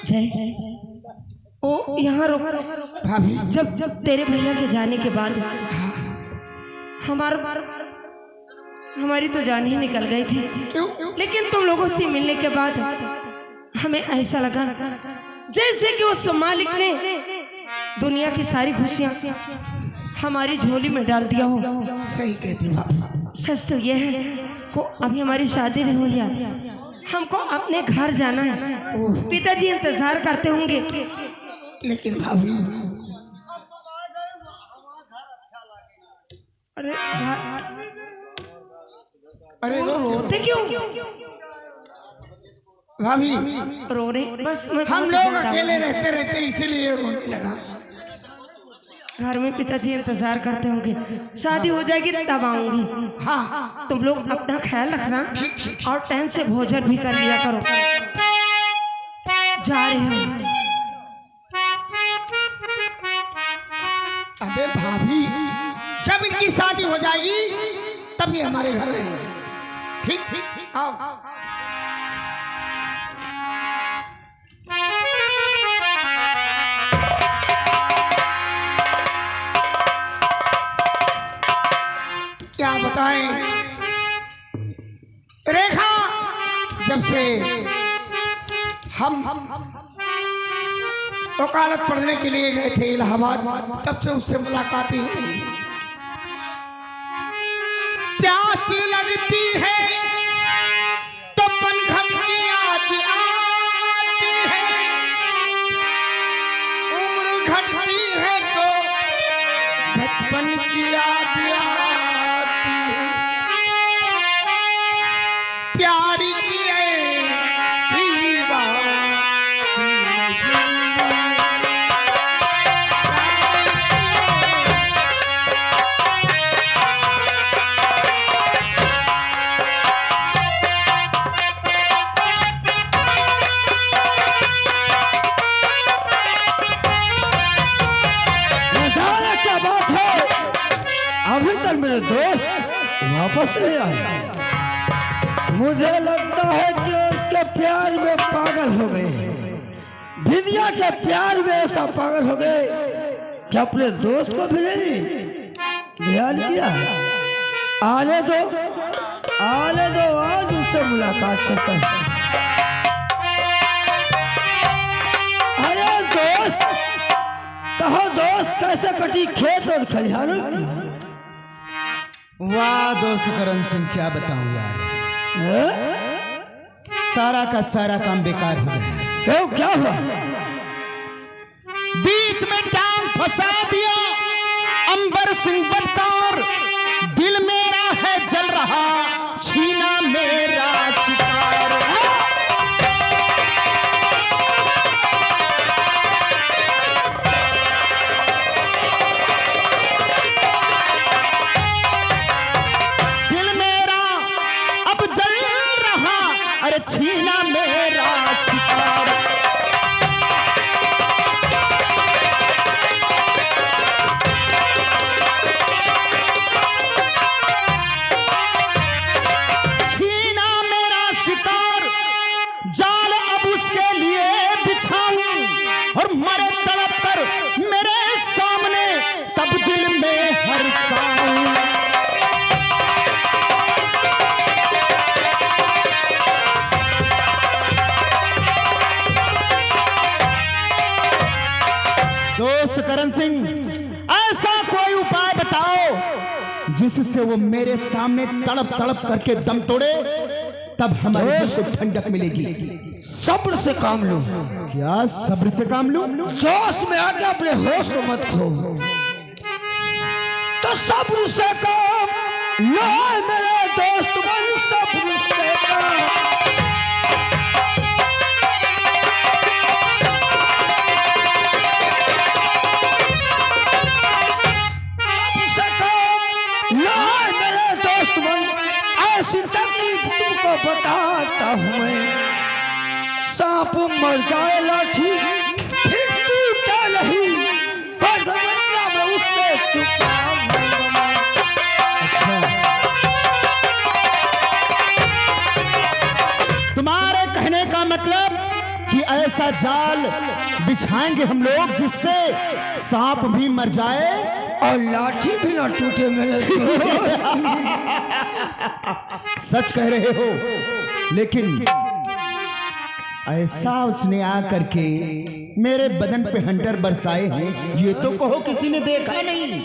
जय ओ यहाँ रुक भाभी। जब तेरे भैया के जाने के बाद हमारी तो जान ही निकल गई थी, लेकिन तुम लोगों से मिलने के बाद हमें ऐसा लगा जैसे कि उस मालिक ने दुनिया की सारी खुशियाँ हमारी झोली में डाल दिया हो। सही कहती भाभी। सच तो यह है को अभी हमारी शादी नहीं हुई है, हमको अपने घर जाना है। पिताजी इंतजार करते होंगे। लेकिन भाभी अरे रोते क्यों भाभी? रो रहे बस हम लोग अकेले रहते रहते इसीलिए रोने लगा। घर में पिताजी इंतजार करते होंगे, शादी हो जाएगी तब आऊंगी। हाँ तुम लोग अपना ख्याल रखना और टाइम से भोजन भी कर लिया करो। जा रहे हो? अबे भाभी, जब इनकी शादी हो जाएगी तभी हमारे घर रहेंगे। ठीक आओ। क्या बताएं रेखा, जब से हम वकालत पढ़ने के लिए गए थे इलाहाबाद, तब से उससे मुलाकात ही नहीं। प्यासी लगती है तो पनघट की याद आती है, उम्र घटती है तो बचपन की याद आती है। प्यार की ऐसी बात मेरे दोस्त वापस नहीं आए। मुझे लगता है कि उसके प्यार में पागल हो गए, विद्या के प्यार में ऐसा पागल हो गए कि अपने दोस्त को भी नहीं ध्यान दिया। आने दो आज उससे मुलाकात करता हूँ। अरे दोस्त कहो, दोस्त कैसे कटी खेत और खलिहानों की? वाह दोस्त करण सिंह, क्या बताऊं यार, सारा का सारा काम बेकार हो गया। क्यों, क्या हुआ? बीच में टांग फंसा दिया अंबर सिंह बदकार, दिल मेरा है जल रहा, छीना मेरा शिकार। छीना मेरा शिकार। छीना मेरा शिकार, जाल अब उसके लिए बिछाऊं, और मरे तड़प कर मेरे सामने तब दिल में हर्षाऊं। दोस्त करण सिंह, ऐसा कोई उपाय बताओ जिससे वो मेरे सामने तड़प तड़प करके दम तोड़े, तब हमारे दिल को ठंडक मिलेगी। सब्र से काम लो। क्या सब्र से काम लो? जोश में आके अपने होश को मत खो, तो सब्र से काम लो मेरे दोस्त, बन सब्र से काम। ऐसी तकलीफ तुमको बताता हूँ मैं, सांप मर जाए लाठी फिर टूटे नहीं, पर जमाना में उससे चुका। तुम्हारे कहने का मतलब कि ऐसा जाल बिछाएंगे हम लोग जिससे सांप भी मर जाए और लाठी भी ना टूटे मेरे दोस्त। सच कह रहे हो, लेकिन ऐसा उसने आकर के मेरे बदन पे हंटर बरसाए हैं, ये तो कहो किसी ने देखा नहीं,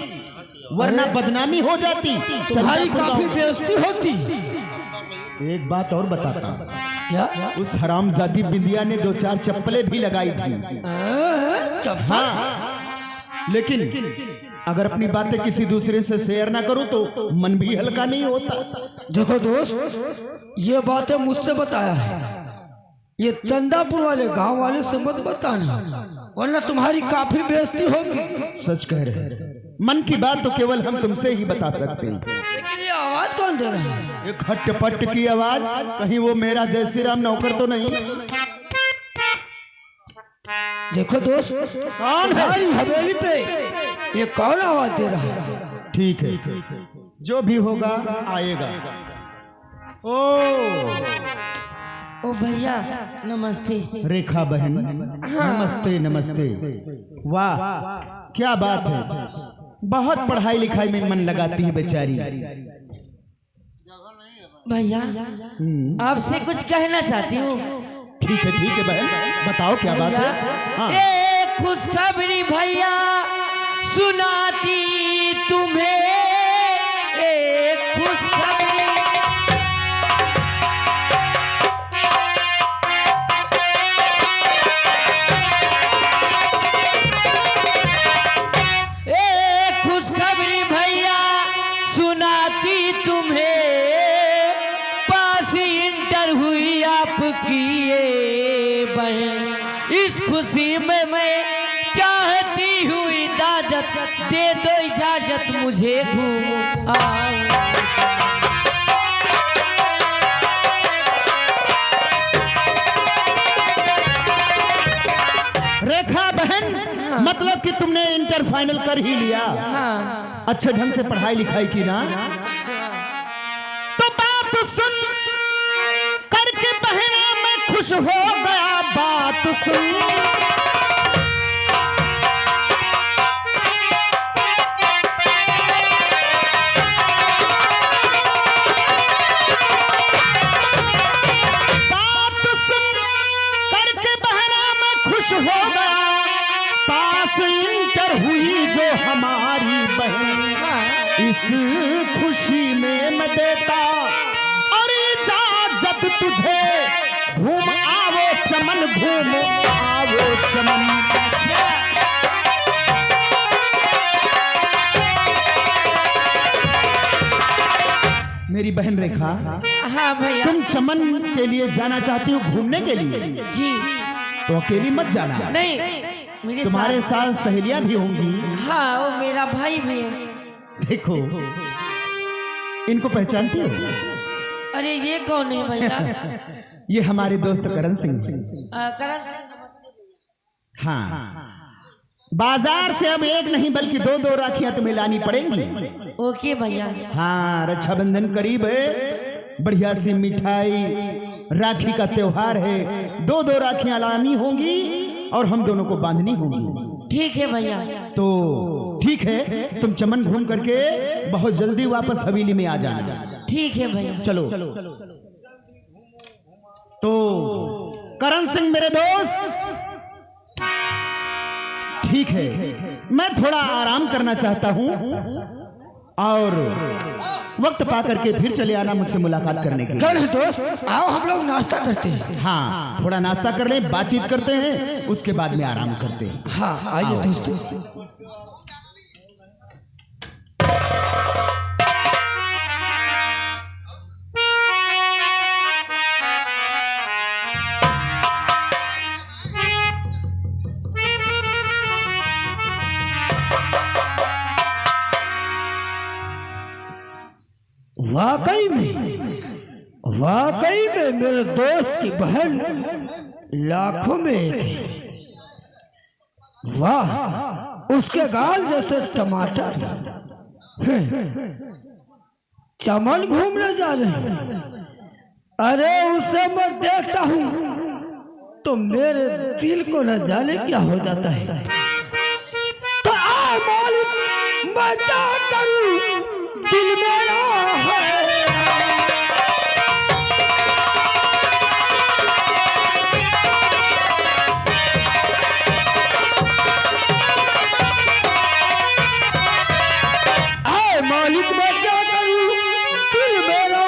वरना बदनामी हो जाती, तुम्हारी काफी बेइज्जती होती। एक बात और बताता, क्या? उस हरामजादी बिंदिया ने 2-4 चप्पलें भी लगाई थी। हाँ, लेकिन अगर अपनी बातें किसी दूसरे से शेयर ना करूं तो मन भी हल्का नहीं होता। देखो दोस्त, ये बातें मुझसे बताया है, ये चंदापुर वाले गांव वाले से मत बताना, वरना तुम्हारी काफी बेइज्जती होगी। सच कह रहे हैं, मन की बात तो केवल हम तुमसे ही बता सकते हैं। लेकिन ये आवाज कौन दे रहा है? एक खटपट की आवाज, कहीं वो मेरा जय श्री राम नौकर तो नहीं? देखो दोस्त, कौन है? हमारी हवेली पे ये कौन आवाज दे रहा है? ठीक है, जो भी होगा आएगा। ओ भैया नमस्ते। रेखा बहन, नमस्ते नमस्ते। वाह क्या बात है, बहुत पढ़ाई लिखाई में मन लगाती है बेचारी। भैया आपसे कुछ कहना चाहती हूँ। ठीक है बहन, बताओ क्या बात है। हाँ। एक खुशखबरी भैया सुनाती तुम्हें, एक खुशखबरी। एक खुशखबरी भैया सुनाती तुम्हें, पास इंटर हुई आपकी ये बहन, इस खुशी में मैं चाहती हूँ इजाजत, दे दो इजाजत मुझे घूम आओ। रेखा बहन, मतलब कि तुमने इंटर फाइनल कर ही लिया? हाँ। अच्छे ढंग से पढ़ाई लिखाई की ना? तो बात सुन करके बहना मैं खुश हो गया, बात सुन। बात सुन करके बहना मैं खुश हो गया, पास इंटर हुई जो हमारी बहन, इस खुशी में मैं देता और इजाजत तुझे, घूम आवो चमन, घूम आवो चमन। मेरी बहन रेखा, हाँ भैया। तुम चमन के लिए जाना चाहती हो, घूमने के लिए? जी तो अकेली मत जाना, नहीं, मेरे तुम्हारे साथ सहेलियां भी होंगी। हाँ, वो मेरा भाई भी है। देखो, इनको पहचानती हो? अरे ये कौन है भैया? ये हमारे दोस्त करण सिंह। करण सिंह। हाँ, बाजार से अब एक नहीं बल्कि 2-2 राखियां तुम्हें लानी पड़ेंगी। ओके भैया। हाँ, रक्षाबंधन करीब है, बढ़िया सी मिठाई, राखी का त्योहार है, 2-2 राखियां लानी होंगी और हम दोनों को बांधनी होगी। ठीक है भैया। तो ठीक है, तुम चमन घूम करके बहुत जल्दी वापस हवेली में आ जाना। ठीक है भैया। चलो। तो करण सिंह मेरे दोस्त, ठीक है, मैं थोड़ा आराम करना चाहता हूं और वक्त पा करके फिर चले आना मुझसे मुलाकात करने के लिए। चल दोस्त, आओ हम लोग नाश्ता करते हैं। हाँ, थोड़ा नाश्ता कर लें, बातचीत करते हैं, उसके बाद में आराम करते हैं। हाँ आइए दोस्तों। वाकई में मेरे दोस्त की बहन लाखों में एक है। वाह, उसके गाल जैसे टमाटर। चमन घूमने जा रहे हैं, अरे उसे मैं देखता हूँ तो मेरे दिल को न जाने क्या हो जाता है। तो आ मालिक, मैं क्या करूँ, दिल मेरा है। मालिक मैं क्या करूं, दिल मेरा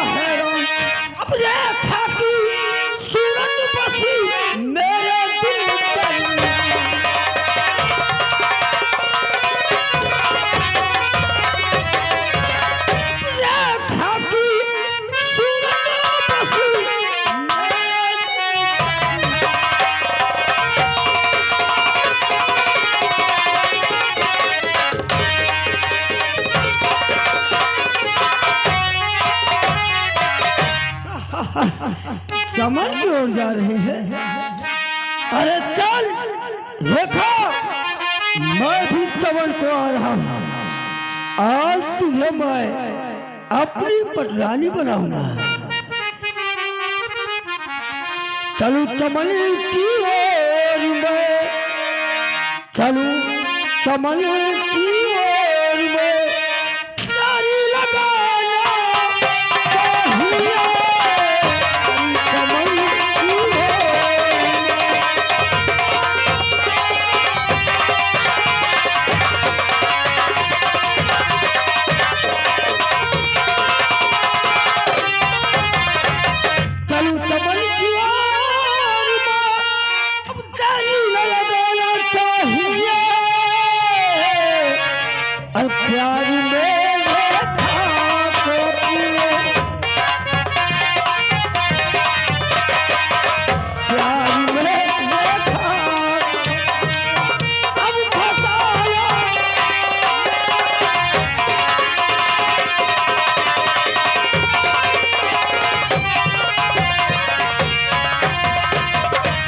हैरान। अब रेखा की सूरत बसी मेरे दिल पर। रेखा की सूरत बसी मेरे चमन की ओर जा रही है। अरे चल रेखा, मैं भी चमन को आ रहा हूँ। आज तुझे मैं अपनी पटरानी बनाऊंगा। चलू चमन की ओर मैं, चलू चमन की ओर मैं, जारी लगाना चाहिए। प्यार में प्यार में अब फसाया।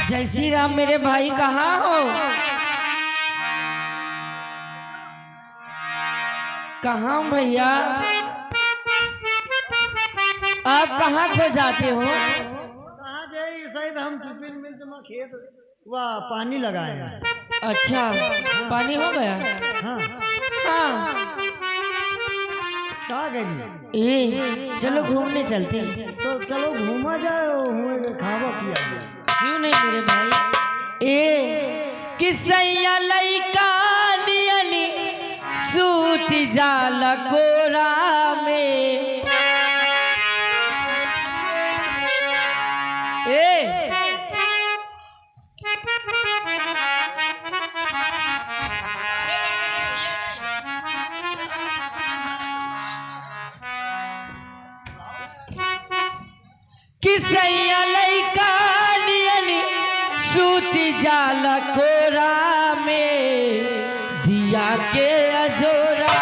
जय श्री राम मेरे भाई, कहाँ हो? कहाँ भैया, आप कहाँ खो जाते हो? कहाँ जाए, शायद हम टिफिन मिल में खेत वाह पानी लगाए हैं। अच्छा, पानी हो गया? हाँ हाँ। कहाँ गई? ए चलो घूमने चलते हैं। तो चलो घूमा जाए, खावा पिया जाए। क्यों नहीं मेरे भाई। ए किसैया लइका नियली सूत जाला कोरा में। ए किसैया लइका नियली सूत जाला कोरा में, दिया के अजोरा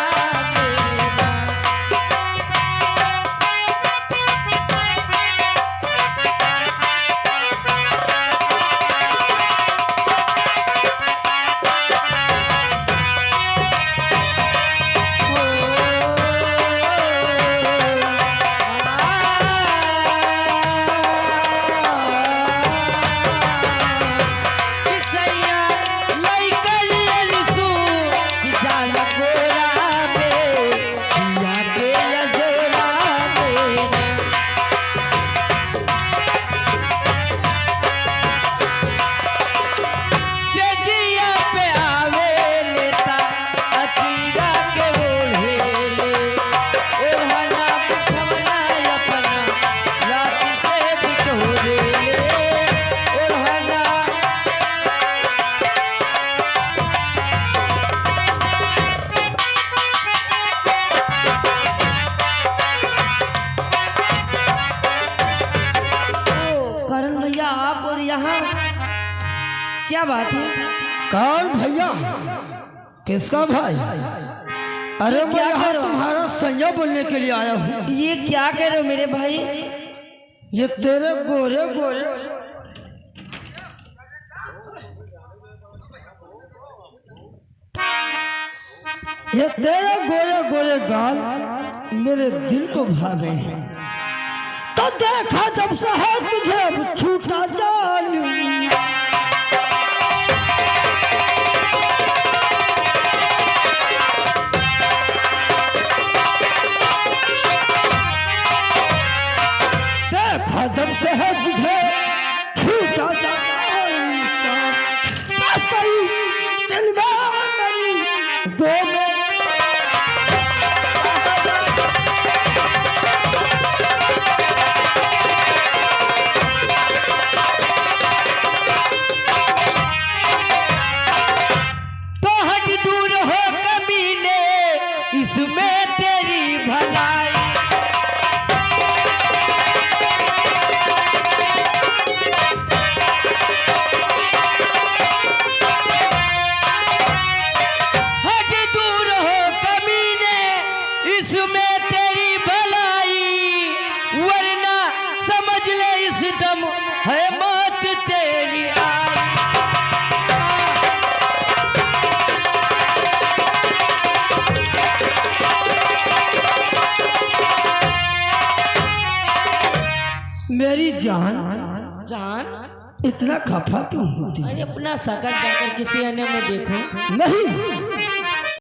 क्या बात है? कौन भैया? किसका भाई? अरे मैं यहाँ तुम्हारा सैया बोलने के लिए आया हूँ। ये क्या कह रहे हो मेरे भाई? ये तेरे गोरे गोरे ये तेरे गोरे गोरे गाल मेरे दिल को भा गए हैं। तो देखा जब से है तुझे अब छूटा जान। देखा जब से है तुझे छूटा जान। बस गई दिल में मेरी दो में। इसमें तेरी भलाई हट दूर हो कमीने, इसमें तेरी भलाई, वरना समझ ले इस दम है मौत तेरी आई। मेरी जान जान इतना खफा क्यों होती है? अरे अपना सकत जाकर किसी अन्य में देखो। नहीं